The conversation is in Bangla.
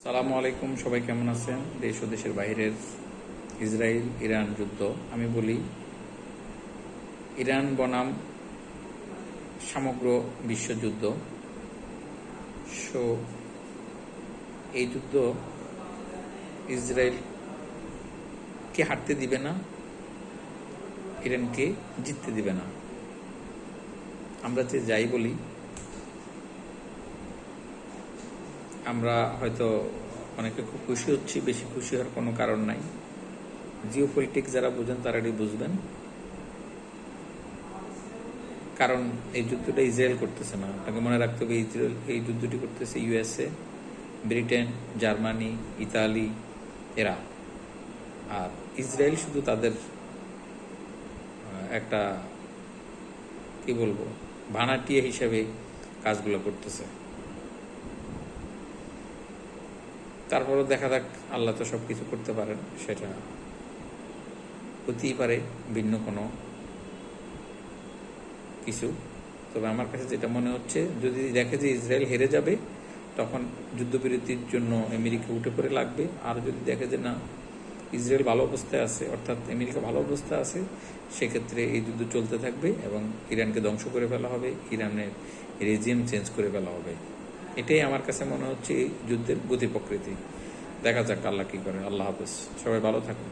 সালামু আলাইকুম, সবাই কেমন আছেন? দেশ ও দেশের বাইরের ইসরায়েল ইরান যুদ্ধ, আমি বলি ইরান বনাম সমগ্র বিশ্বযুদ্ধ। সো এই যুদ্ধ ইসরায়েলকে হারতে দিবে না, ইরানকে জিততে দিবে না। আমরা যে যাই বলি, আমরা হয়তো অনেকে খুব খুশি হচ্ছি, বেশি খুশি হওয়ার কোনো কারণ নাই। জিও পলিটিক্স যারা বোঝেন তারা এটি বুঝবেন, কারণ এই যুদ্ধটা ইসরায়েল করতেছে না। আপনাকে মনে রাখতে হবে, ইসরায়েল এই যুদ্ধটি করতেছে ইউএসএ, ব্রিটেন, জার্মানি, ইতালি, এরা। আর ইসরায়েল শুধু তাদের একটা কি বলবো ভাড়াটিয়া হিসেবে কাজগুলো করতেছে। তারপরও দেখা যাক, আল্লাহ তো সব কিছু করতে পারেন, সেটা হতেই পারে ভিন্ন কোনো কিছু। তবে আমার কাছে যেটা মনে হচ্ছে, যদি দেখে যে ইসরায়েল হেরে যাবে, তখন যুদ্ধবিরতির জন্য আমেরিকা উঠে পড়ে লাগবে। আর যদি দেখে যে না, ইসরায়েল ভালো অবস্থায় আছে, অর্থাৎ আমেরিকা ভালো অবস্থায় আছে, সেক্ষেত্রে এই যুদ্ধ চলতে থাকবে এবং ইরানকে ধ্বংস করে ফেলা হবে, ইরানের রেজিম চেঞ্জ করে ফেলা হবে। এটাই আমার কাছে মনে হচ্ছে এই যুদ্ধের গতি প্রকৃতি। দেখা যাক আল্লাহ কি করে। আল্লাহ হাফেজ, সবাই ভালো থাকুন।